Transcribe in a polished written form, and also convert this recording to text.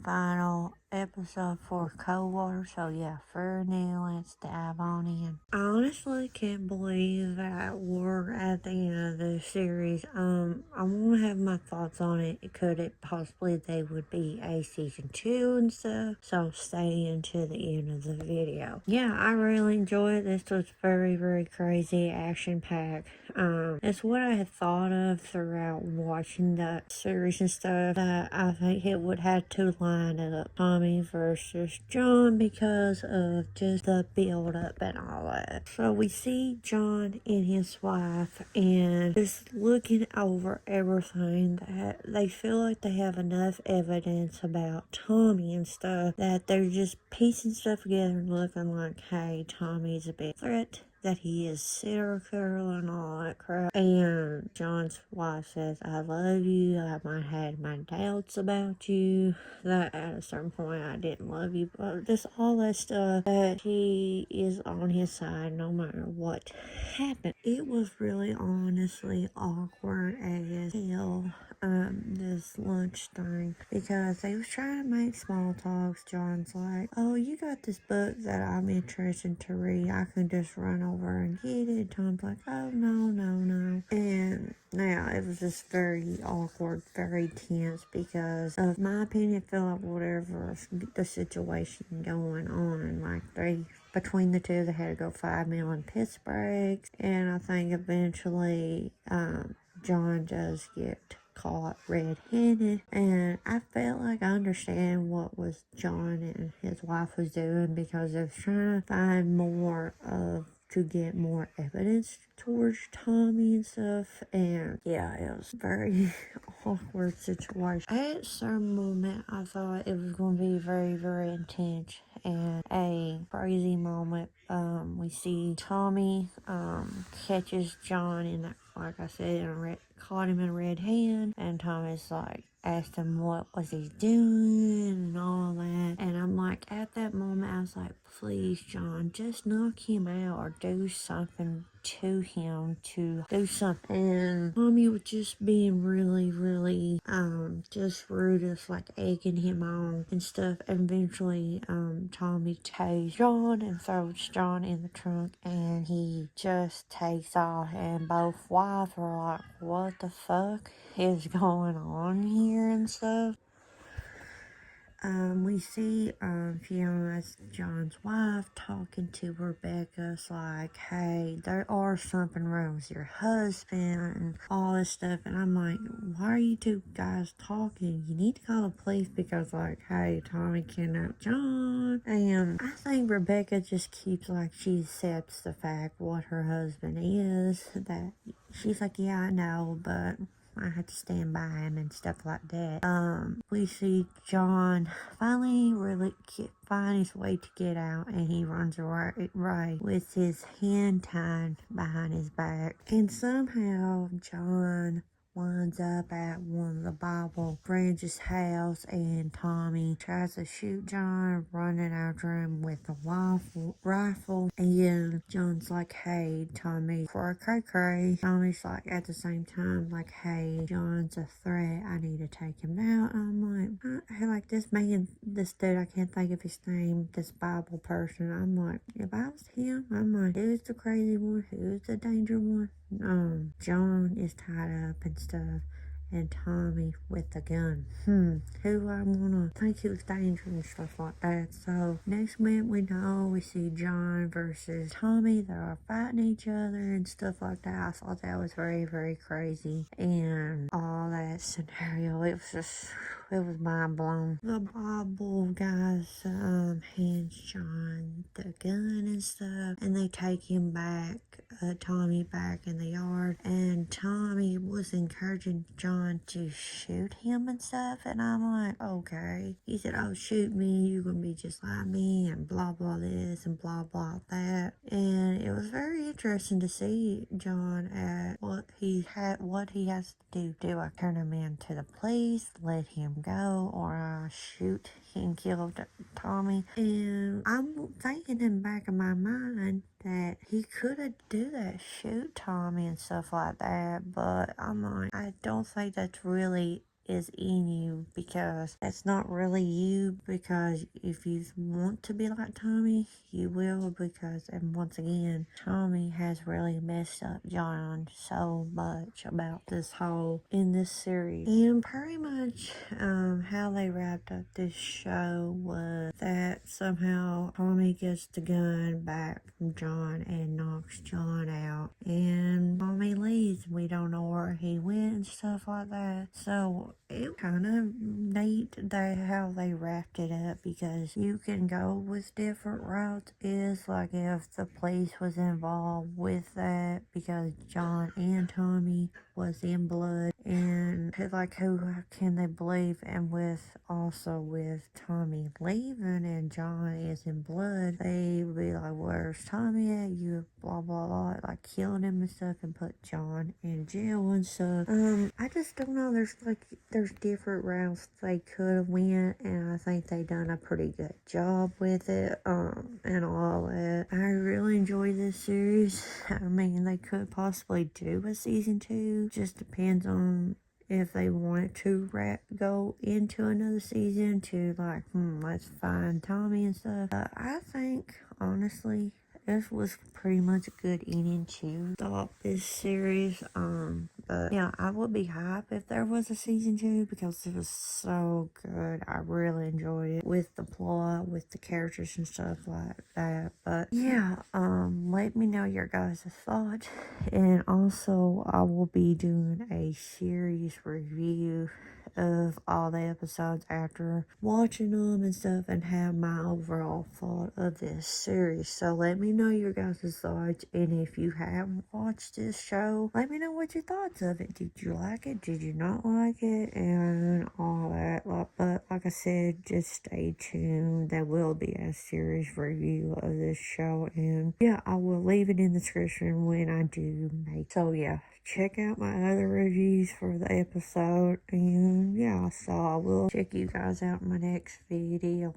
final episode for Coldwater. So yeah, for now, let's dive on in. I honestly can't believe that we're at the end of the series. I want to have my thoughts on it. Could it possibly they would be a season 2 and stuff? So stay into the end of the video. Yeah, I really enjoyed it. This was very, very crazy, action packed. It's what I had thought of throughout watching that series and stuff, that I think it would have to line up Tommy versus John because of just the build up and all that. So we see John and his wife and just looking over everything, that they feel like they have enough evidence about Tommy and stuff that they're just piecing stuff together and looking like, hey, Tommy's a big threat, that he is serial killer and all that crap. And John's wife says, I love you. I might have my doubts about you. That at a certain point I didn't love you. But just all that stuff, that he is on his side no matter what happened. It was really honestly awkward as hell. This lunch thing, because they was trying to make small talks. John's like, oh, you got this book that I'm interested to read, I can just run over and get it. Tom's like, oh, no. And now it was just very awkward, very tense, because of my opinion, feel like whatever the situation going on, like between the two, they had to go 5 million piss breaks, and I think eventually John does get caught red-handed, and I felt like I understand what was John and his wife was doing, because they was trying to find more of, to get more evidence towards Tommy and stuff. And yeah, it was very awkward situation. At a certain moment, I thought it was going to be very, very intense and a crazy moment. We see Tommy catches John in that, like I said, caught him in a red hand, and Tommy's like, asked him what was he doing and all that. And I'm like, at that moment, I was like, please, John, just knock him out or do something to him to do something. And Tommy was just being really, really just rude, just like egging him on and stuff. And eventually Tommy takes John and throws John in the trunk, and he just takes off, and both wives are like, what the fuck is going on here and stuff. We see Fiona, John's wife, talking to Rebecca. It's like, hey, there are something wrong with your husband and all this stuff. And I'm like, why are you two guys talking? You need to call the police, because like, hey, Tommy kidnapped John. And I think Rebecca just keeps like, she accepts the fact what her husband is, that she's like, yeah, I know, but I had to stand by him and stuff like that. We see John finally really find his way to get out, and he runs right with his hand tied behind his back. And somehow John winds up at one of the Bible Branch's house, and Tommy tries to shoot John, running after him with a rifle. And John's like, hey, Tommy, cray. Tommy's like, at the same time, like, hey, John's a threat, I need to take him out. I'm like, this dude, I can't think of his name, this Bible person. I'm like, if I was him, I'm like, who's the crazy one? Who's the danger one? John is tied up and stuff, and Tommy with the gun. Who I wanna think he was dangerous and stuff like that. So next minute we know, we see John versus Tommy. They are fighting each other and stuff like that. I thought that was very, very crazy, and all that scenario, it was mind blown. The Bible guys hands John the gun and stuff, and they take him back, Tommy back in the yard, and Tommy was encouraging John to shoot him and stuff, and I'm like, okay. He said, oh, shoot me, you're gonna be just like me, and blah blah this and blah blah that. And it was very interesting to see John at what he has to do. Do I turn him in to the police, let him go, or I shoot and kill Tommy? And I'm thinking in the back of my mind that he could have do that, shoot Tommy and stuff like that, but I'm like, I don't think that's really is in you, because that's not really you, because if you want to be like Tommy, you will, because, and once again, Tommy has really messed up John so much about this whole, in this series. And pretty much how they wrapped up this show was that somehow Tommy gets the gun back from John and knocks John out, and Tommy leaves. We don't know where he went and stuff like that. So it kind of neat how they wrapped it up, because you can go with different routes. Is like if the police was involved with that, because John and Tommy was in blood, and like who can they believe? And with also with Tommy leaving and John is in blood, they would be like, where's Tommy at? You blah blah blah, like killing him and stuff, and put John in jail and stuff. I just don't know. There's different routes they could have went, and I think they done a pretty good job with it. And all that. I really enjoy this series. I mean, they could possibly do a season 2. Just depends on if they wanted to go into another season to like, let's find Tommy and stuff. I think, honestly, this was pretty much a good ending to stop this series. But yeah, I would be hyped if there was a season 2, because it was so good. I really enjoyed it, with the plot, with the characters and stuff like that. But yeah, let me know your guys' thoughts. And also, I will be doing a series review of all the episodes after watching them and stuff, and have my overall thought of this series. So let me know your guys' thoughts, and if you haven't watched this show, let me know what your thoughts of it. Did you like it? Did you not like it? And all that. But like I said, just stay tuned. There will be a series review of this show, and yeah, I will leave it in the description when I do make. So yeah, check out my other reviews for the episode, and yeah, so I will check you guys out in my next video.